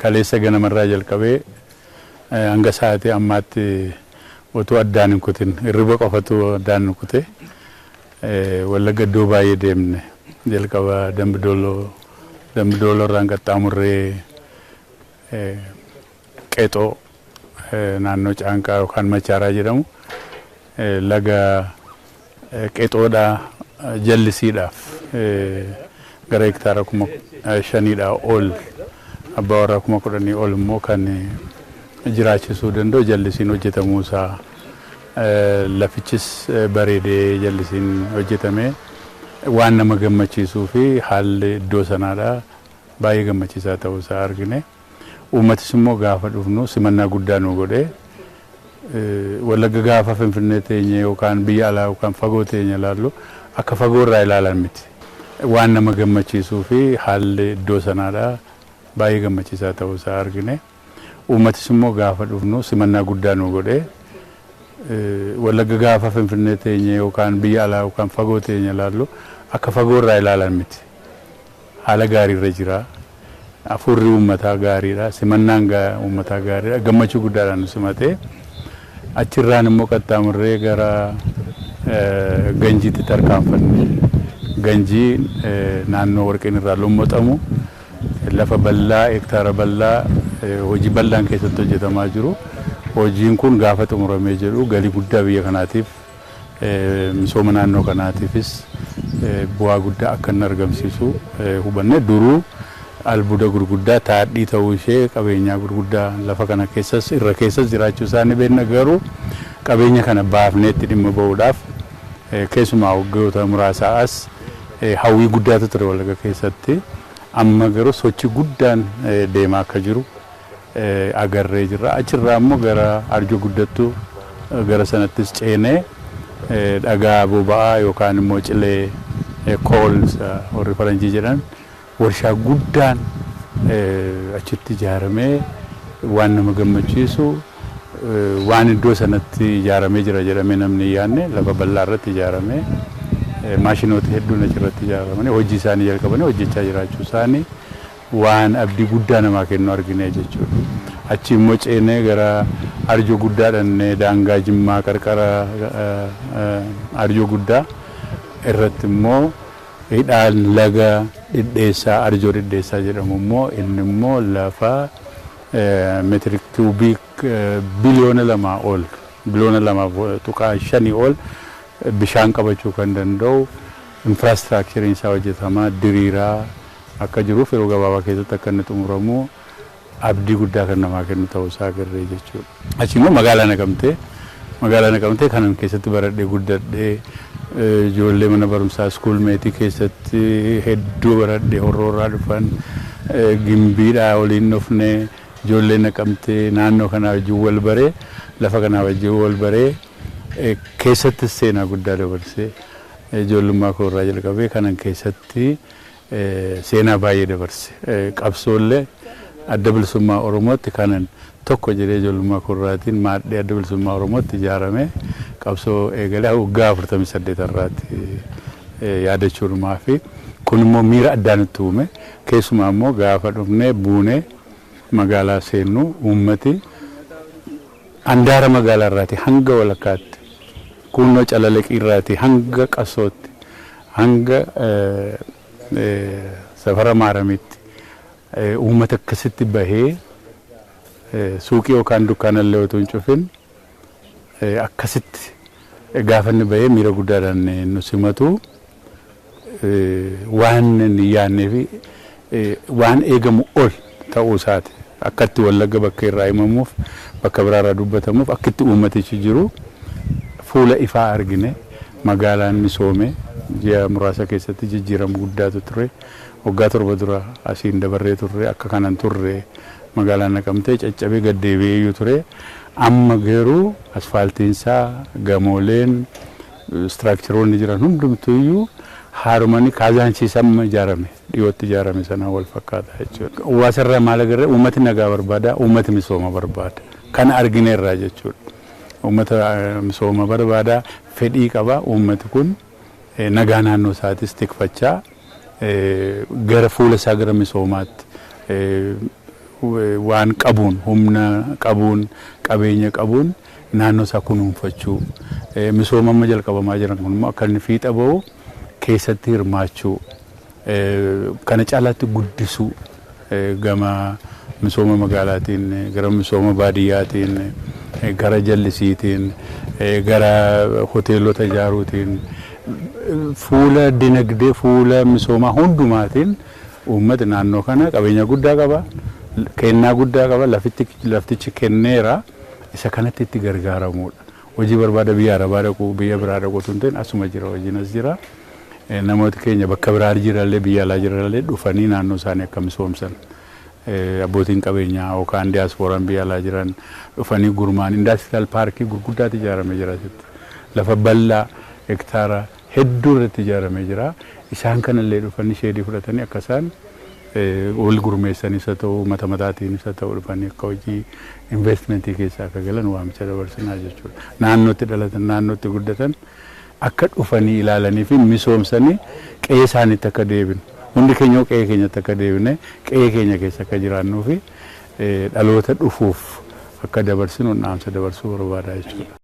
kaleessa ganamarraa jalqabee hanga sa'aatii ammaatti otoo addaan hin kutin hirriba qofatu addaan kute Wallagga iddoo baay'ee deemne jalqaba Dambidooloo irraan qaxxaamurree Qeexoo naannoo Caanqaa yookaan Machaaraa jedhamu laga Qeexoodhaa jallisiidhaaf gara hektaara 5,000 ol abbaa warraa 10,000 ol immoo kan jiraachisuu danda'u jallisiin hojjetamuu isaa lafichis bareedee jallisiin hojjetame waan nama gammachiisuu fi haalli iddoo sanaadhaa baay'ee gammachiisaa ta'uu isaa argine. Uummatis immoo gaafa dhufnu simannaa guddaa nu godhee Wallagga gaafa Finfinnee teenye yookaan biyya alaa yookaan fagoo teenye ilaallu akka fagoo irraa ilaalan miti. Waan nama gammachiisuu fi haalli iddoo sanaadhaa baay'ee gammachiisaa ta'uu isaa argine. Uummatis immoo gaafa dhufnu simannaa guddaa nu godhee Wallagga gaafa Finfinnee teenye yookaan biyya alaa yookaan fagoo teenye ilaallu akka fagoo irraa ilaalan miti. Haala gaariirra jira. Afurri uummataa gaariidha. Simannaan uummataa gaariidha. Gammachuu guddaadhaan nu simatee achirraan immoo qaxxaamurree gara Ganjiitti tarkaanfanne. Ganjii naannoo warqeen irraa lommoxamu lafa bal'aa hektaara bal'aa hojii bal'aan keessatti hojjetamaa jiru. Hojiin kun gaafa xumuramee jedhu galii guddaa biyya kanaatiif misooma naannoo kanaatiifis bu'aa guddaa akka inni argamsiisu hubanne duruu albuuda gurguddaa taadhii ta'uu ishee qabeenyaa gurguddaa lafa kana keessas irra keessas jiraachuu isaanii beekna garuu qabeenya kana baafnee itti dhimma ba'uudhaaf keessumaa waggoota muraasaa as hawwii guddaatu ture Wallagga keessatti amma garuu sochii guddaan deemaa akka jiru agarree jirra. Achirraa immoo gara Arjoo Guddattuu gara sanattis ceenee dhagaa boba'aa yookaan immoo cilee koolsa warri faranjii jedhan warshaa guddaan achitti ijaaramee waan nama gammachiisu waan iddoo sanatti ijaaramee jira jedhamee namni yaanne lafa bal'aa irratti ijaaramee maashinoota hedduun achirratti ijaaramanii hojii isaanii jalqabanii hojjechaa jiraachuu isaanii waan abdii guddaa namaa kennu argine jechuudha. Achi immoo ceenee gara Arjoo Guddaadhaan daangaa Jimmaa qarqara Arjoo Guddaa irratti immoo hidhaan laga dhidheessaa Arjoo dhidheessaa jedhamu immoo inni immoo lafa meetirik kiubiik biliyoona 2 ol biliyoona 2.5 ol bishaan qabachuu kan danda'u infraastiraakchariin isaa hojjetamaa diriiraa akka jiruuf yeroo gabaabaa keessatti akka inni xumuramu abdii guddaa kan namaa kennu ta'uu isaa agarree jechuudha. Achi immoo magaalaa Naqamtee kanan keessatti baradhee guddadhee ijoollee mana barumsaa school meetii keessatti hedduu baradhee horroorraa dhufan gimbiidhaa waliin dhufne ijoollee Naqamtee naannoo kanaa wajjin wal baree lafa kanaa wajjin wal baree keessatti seenaa guddaa dabarsee ijoollummaa koo irraa jalqabee kanan keessatti seenaa baay'ee dabarse qabsoollee adda bilisummaa Oromootti kanan tokko jedhee ijoollummaa koo irraatiin maadhee adda bilisummaa Oromootti ijaaramee qabsoo eegalee waggaa 48 irraatti yaadachuudhumaa fi kun immoo miira addaan itti uume keessumaa immoo gaafa dhufnee buunee magaalaa seennu uummati handaara magaalaa irraati hanga walakkaatti kunnoo Calaleqii irraati hanga Qasootti hanga safara Maaramitti uummata akkasitti bahee suuqii yookaan dukkaana illee otoo hin cufin akkasitti gaafa inni bahee miira guddaadhaan nu simatu waan inni yaadnee fi waan eegamu ol ta'uu isaati akkatti Wallagga bakka irraa himamuuf bakka biraarraa dubbatamuuf akkitti uummatichi jiru fuula ifaa argine magaalaan misoome ji'a muraasa keessatti jijjiirama guddaatu ture waggaa 7 dura asiin dabarree turre akka kanan turre magaalaan Naqamtee caccabee gaddeebi'ee ture amma garuu asfaaltiinsaa gamooleen istiraakcharoonni jiran hundumtuyyuu haarumanii kaazaanchiisamma ijaarame dhiyootti ijaarame sana wal fakkaata jechuudha. Hawaasarraa maal agarree uummati nagaa barbaada uummati misooma barbaada kana argineerraa jechuudha. Uummata misooma barbaada fedhii qaba uummati kun nagaa naannoo isaatis tikfachaa gara fuula isaa gara misoomaatti waan qabuun humna qabuun qabeenya qabuun naannoo isaa kunuunfachuu misooma amma jalqabamaa jiran kun immoo akka inni fiixa ba'u keessatti hirmaachuu kana caalaatti guddisuu gama misooma magaalaatiin gara misooma baadiyyaatiin gara jallisiitiin gara hoteelota ijaaruutiin fuula dinagdee fuula misooma hundumaatiin uummata naannoo kana qabeenya guddaa qaba kennaa guddaa qaba laftichi kenneera isa kanatti itti gargaaramuudha hojii barbaada biyya arabaa dhaquu biyya biraa dhaquu tunteen asuma jira hojiin as jira namoota keenya bakka biraa jirallee biyya alaa jirallee dhufanii naannoo isaanii akka misoomsan abbootiin qabeenyaa yookaan diyaaspooraan biyya alaa jiran dhufanii gurmaan indaastiral paarkii gurguddaatti ijaaramee jira lafa bal'aa hektaara hedduu irratti ijaaramee jira isaan kanallee dhufanii sheedii fudhatanii akka isaan wal gurmeessanis haa ta'u mata mataatiinis haa ta'u dhufanii akka hojii investmentii keessaa akka galan waamicha dabarsinaa jechuudha. Naannootti dhalatan naannootti guddatan akka dhufanii ilaalanii fi misoomsanii qe'ee isaaniitti akka deebinu hundi keenya qe'ee keenyatti akka deebine qe'ee keenya keessa akka jiraannuu fi dhaloota dhufuuf akka dabarsinu dhaamsa dabarsuu barbaada jechuudha.